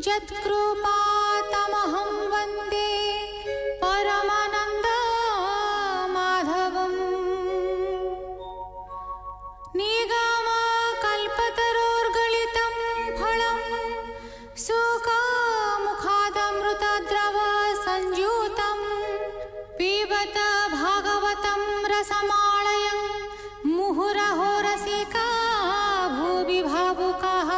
यत्कृपातमहं वन्दे परमानन्दमाधवम्। निगमकल्पतरोर्गलितं फलं सुखमुखादमृतद्रवसंयुतं पिबत भागवतं रसमालयं मुहुरहो रसिका भुवि भावुकाः।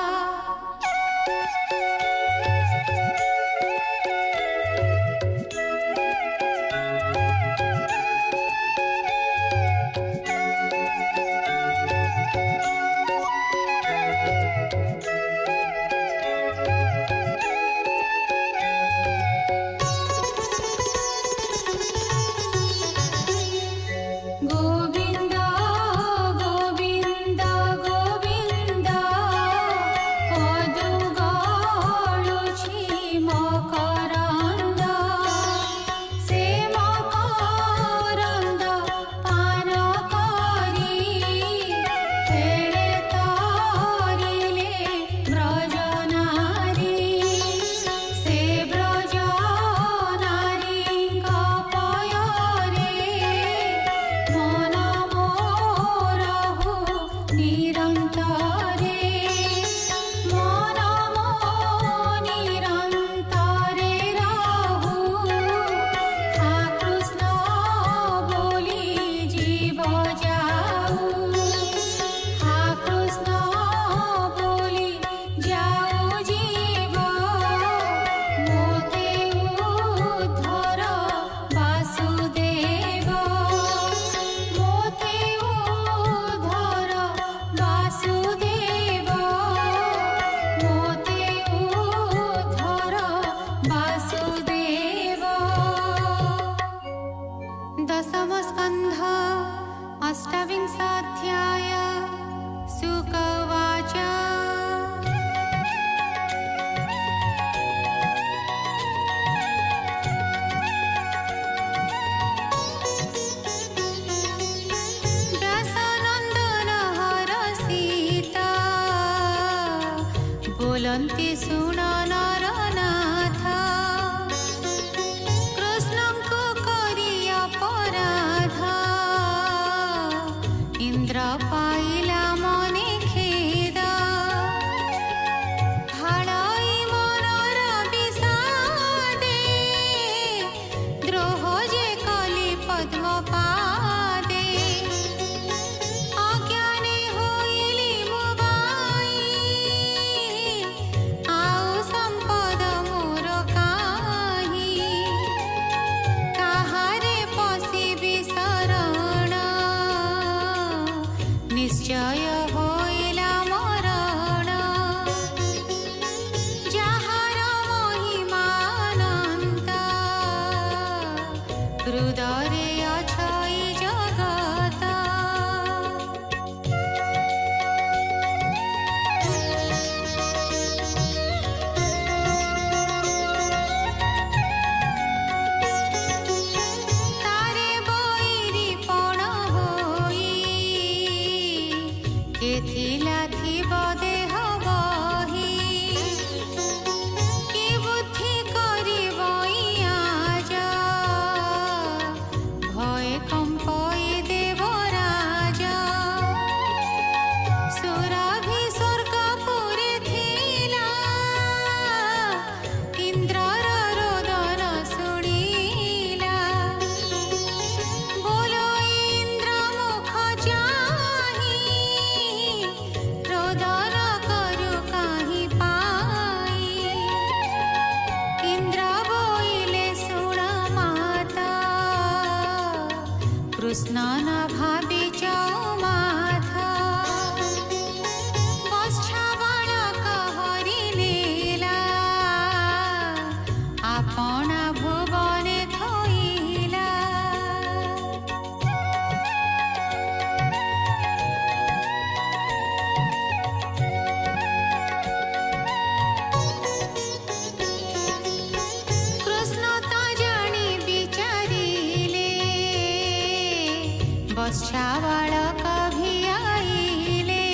बस्छा बालक भियाइले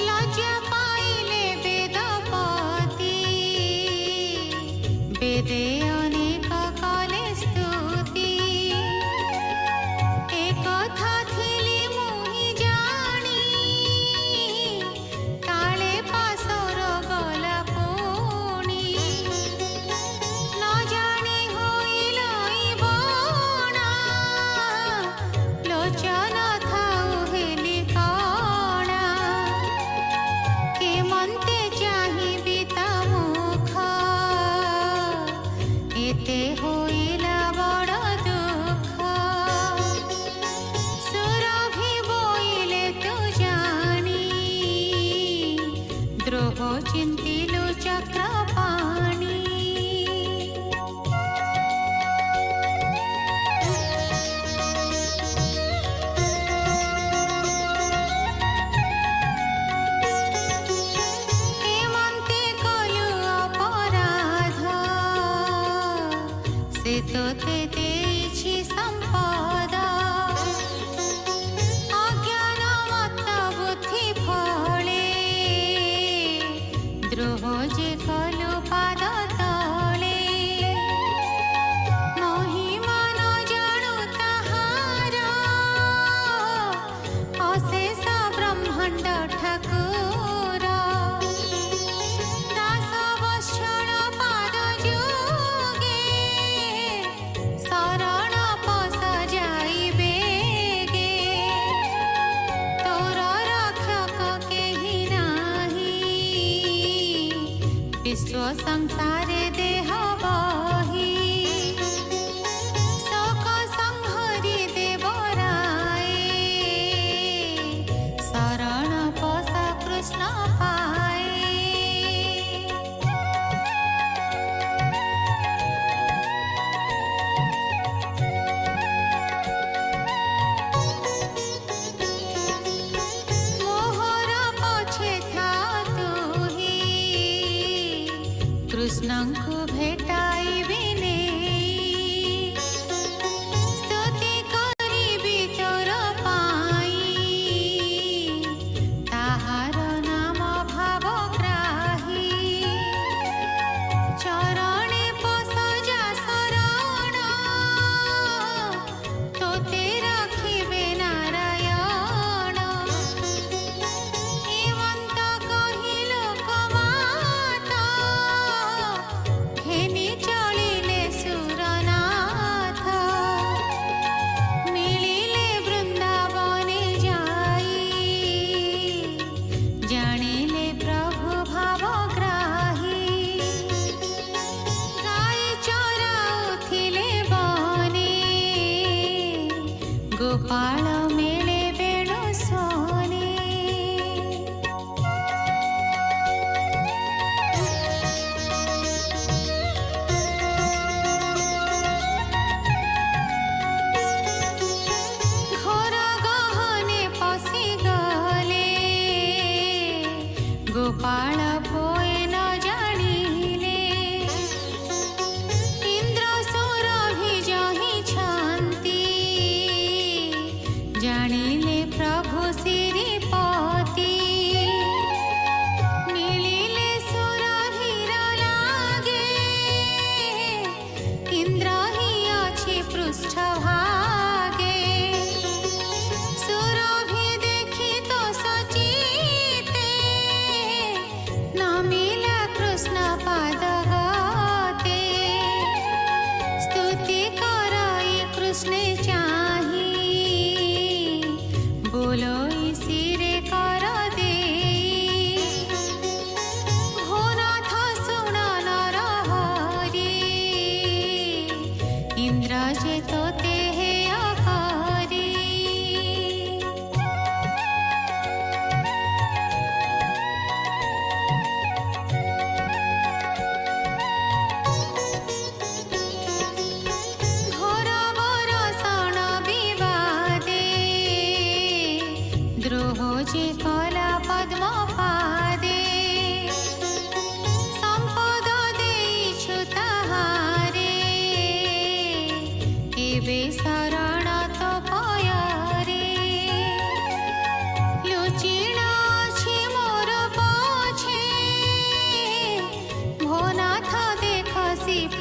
लज्जा पाइले वेदपति वेदे अनेक कले स्तुति एकथा थिली मुहि जानी काले पासर गला पुणी न जानी होइल बणा लोचन थाउ हेली कणा के मन्ते चाहिबी ता मुख एते होइला बड़ दुख सुरभि बोइले तु जानी द्रोह चिन्तिलु चक्रपाणि हेमन्ते कलु अपराध से तोते देइछि सम्पद अज्ञान मत्त बुद्धि फले द्रोह जे कलु पाद तले महिमा न जाणु ताहार अशेष ब्रह्माण्ड ठाकुर दास वत्सल पाद जुगे शरण पस जाइबे गे तोर रक्षक केहि नाही विश्व संसारे देह बही शोक संहरि देवराए शरण पस कृष्ण पाए मोहर पछे था तुही कृष्णଙ୍କୁ भेटाइबि नेई स्तुति करिबि तोर पाई ताहार नाम भाव ग्राही चरणे पस जा शरण तोते रखिबे नारायण हेमन्त कहि लोक माता घेनि चढ़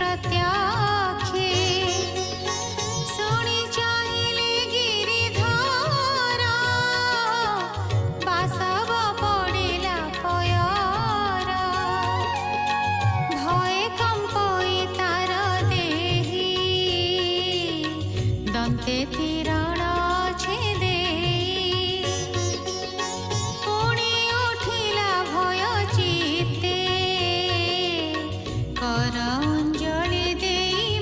प्रत्याखे शुणी चाहिले गिरिधरा बासव पड़िला पयर भये कंपई तार देही दंते तीरण छेदे पुणी उठिला भय चित्ते कर अंजलि देई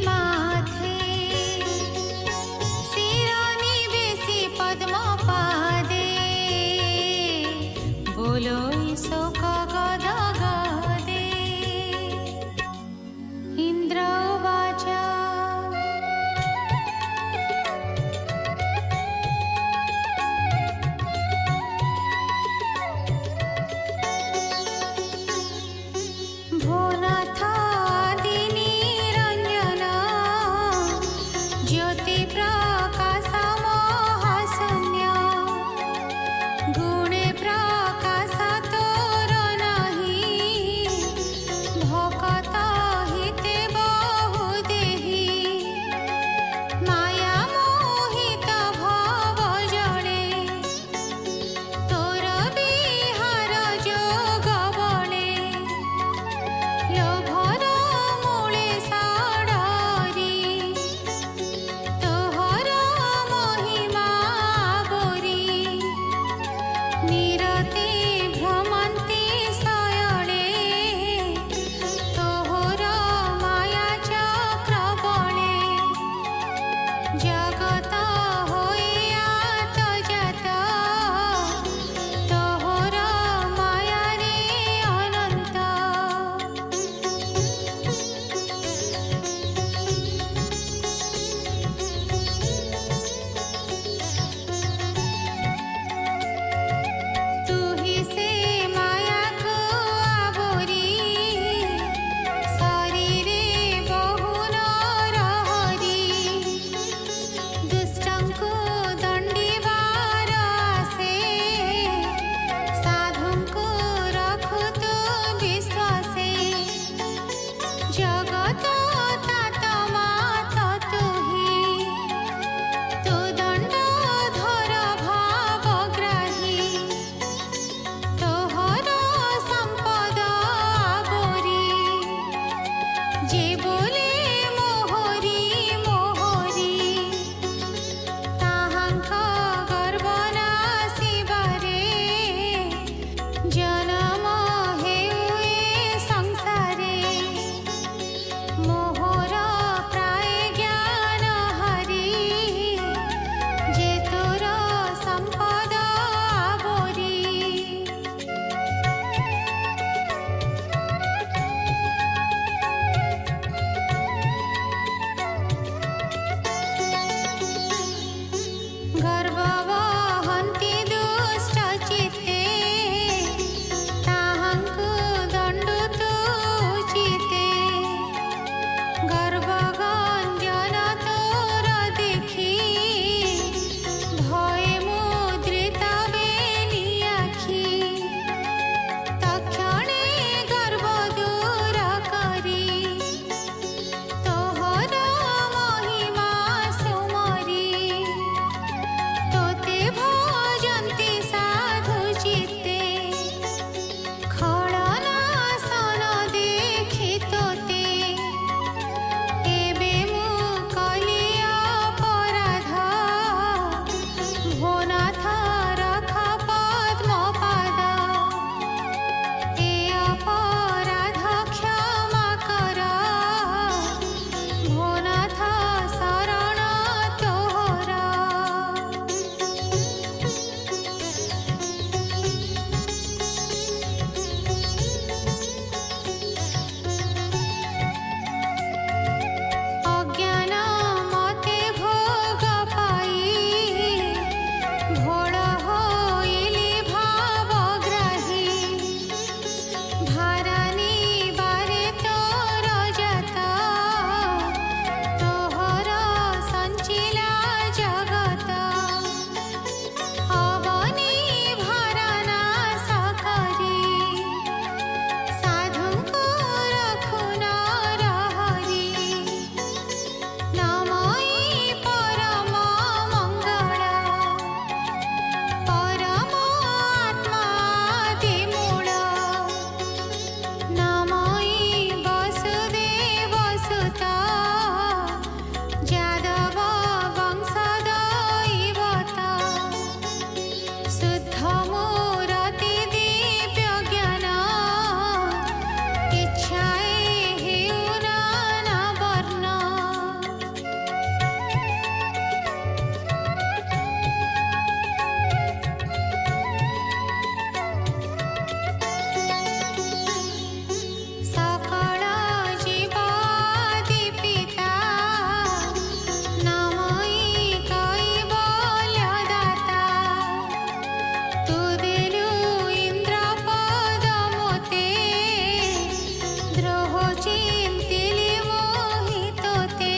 चिंतिली मोहितोते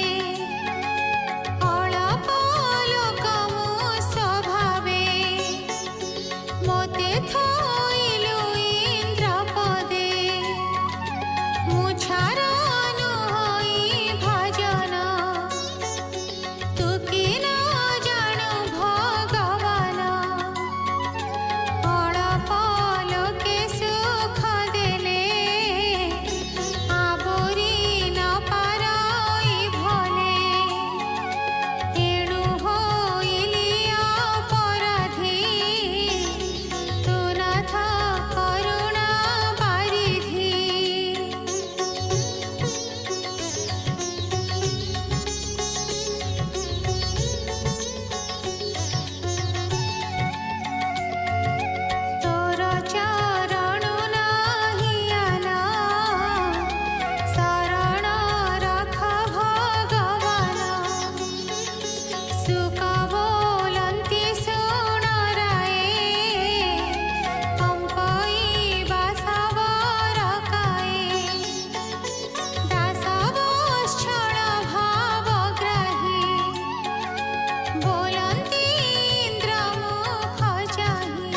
अळप लोक मु स्वभावे मोते थोइलु इंद्रपदे मुछार नुहई भजन तू कि न जाणु भगवान अळप लोके सुख देले आबोरी न पारई भले एणु होइली अपराधी तू नाथ करुणा बारिधि तोर चरण नाही आला शरण रख भगवान सुख बोलंती सुण राये कंपई बासवर काये दासवश्चण भावग्राही बोलंती इंद्र मुख चाही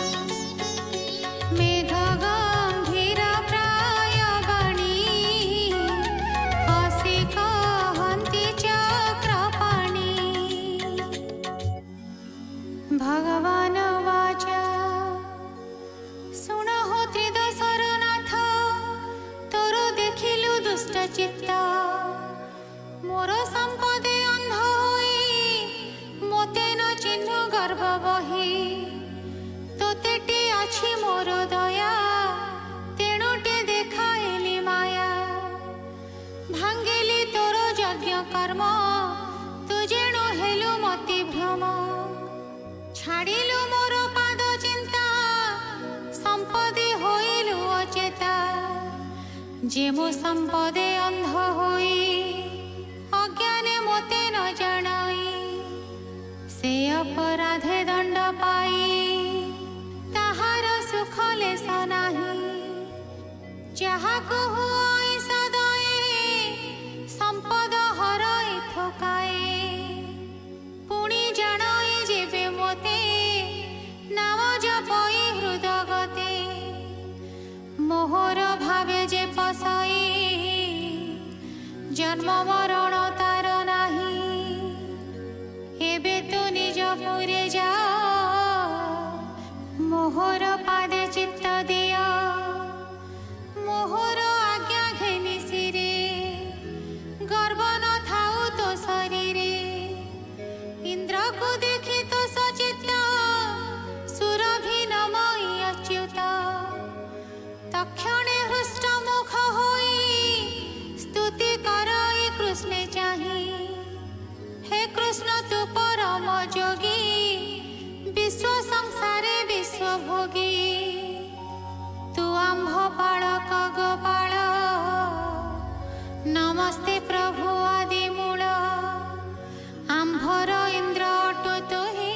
मेघ गंभीर प्राय बाणी हसी कहंती चक्रपाणी भगवान वाचा सुन हो त्रिदशर नाथ तोर देखिलु दुष्ट चित्त मोर संपदे अंध होई मोते न चिन्हु गर्भ बही तोतेटी अछि मोर दया तेणुटे देखाइली माया भांगिली तोर यज्ञ कर्म तू जेणु हेलु मति भ्रम छाड़िलु मोर पाद चिंता संपदे होइलु अचेता जे मो संपदे अंध होई अज्ञाने मोते न जणाई से अपराधे दंड पाई ताहार सुख लेस नाही ଯାହାକୁ ହୁଏ ସଦାଏ ସମ୍ପଦ ହରାଇ ଥକାଏ ପୁଣି ଜାଣଇ ଯେବେ ମୋତେ ନାମ ଜପଇ ହୃଦଗତେ ମୋହର ଭାବେ ଯେ ପଶଇ ଜନ୍ମ ମରଣ ତାର ନାହିଁ ଏବେ ତୁ ନିଜ ପୁରେ ଯାଅ मोहर पादे चित्त दिया मोहर आज्ञा घेनी सिरे गर्व न थाउ तो शरीरे इंद्र को देखी तो सचित्त सुरभि नमई अच्युत तक्षणे हृष्ट मुख होई स्तुति करई कृष्णे चाही हे कृष्ण तू परम जोगी विश्व संसारे विश्व भोगी तू आंभ बालक गोपाल नमस्ते प्रभु आदि मूल आंभर इंद्र अटु तुहि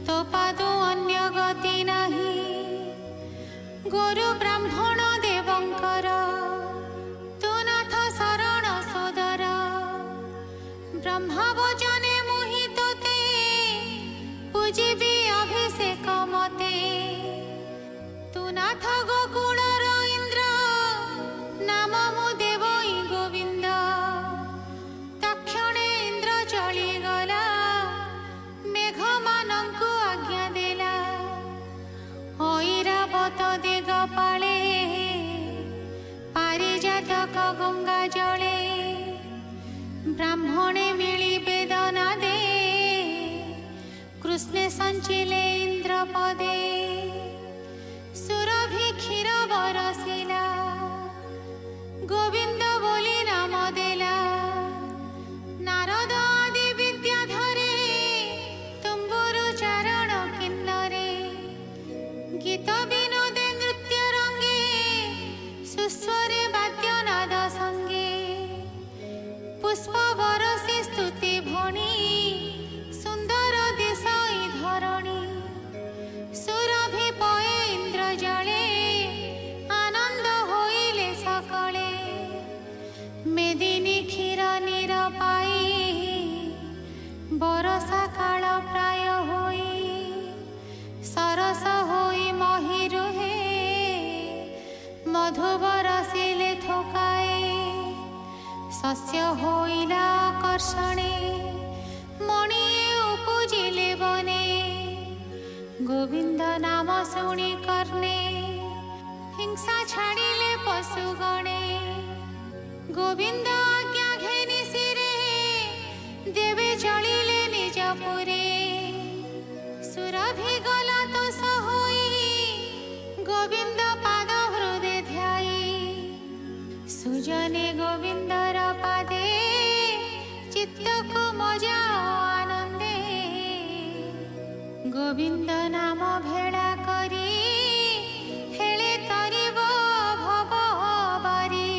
तो पादु अन्य गति नाही गुरु ब्राह्मण देवंकर तू नाथ शरण सदर ब्रह्मा वचने मोहितोते पूजिबी अभिषेक मते तू नाथ गोकुलर इंद्र नाम मु देवई गोविंद तक्षणे इंद्र चली गला मेघ मानंकु आज्ञा देला ऐरावत दिगपाले पारिजातक गंगा जले ब्राह्मणे मिली वेदना दे कृष्णे संचिले इंद्र पदे सुरभि क्षीर बरसिला गोविंद बोली नाम देला नारद आदि विद्या धरे तुम्बुरु चारण किन्नरे गीत विनोदे नृत्य रंगे सुस्वरे वाद्य नाद संगे पुष्प बरसी स्तुति भणी सुंदर देशई धरणी सुरभि पये इंद्र जले आनंद होइले सकले मधुबरसिले थोकाए शस्य होइला कर्षणे मणिये उपजिले बने गोविंद नाम शुणी कर्णे हिंसा छाड़िले पशुगणे गोविंद आज्ञा घेनि सिरे देवे चलिले निजपुरे सुरभि गला तो सहोई गोविंद पाद हृदय ध्याई सुजने गोविंदर पादे चित्त को मजा आनंदे गोविंद नाम भेड़ा करी हेले तरिब भव बारी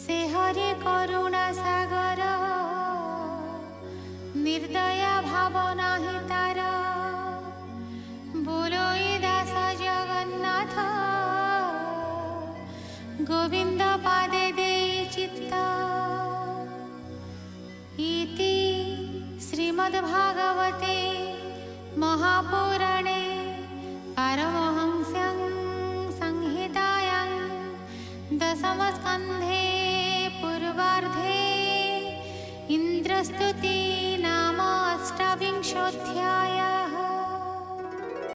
से हरि करुणा सागर निर्दया भाव नाही तार बोलोई दास जगन्नाथ गोविंद पादे दे चित्त इति श्रीमद्भागवते महापुराणे पारमहंस्यां संहितायां दशमस्कन्धे पूर्वार्धे इन्द्रस्तुति नाम अष्टाविंशोऽध्यायः।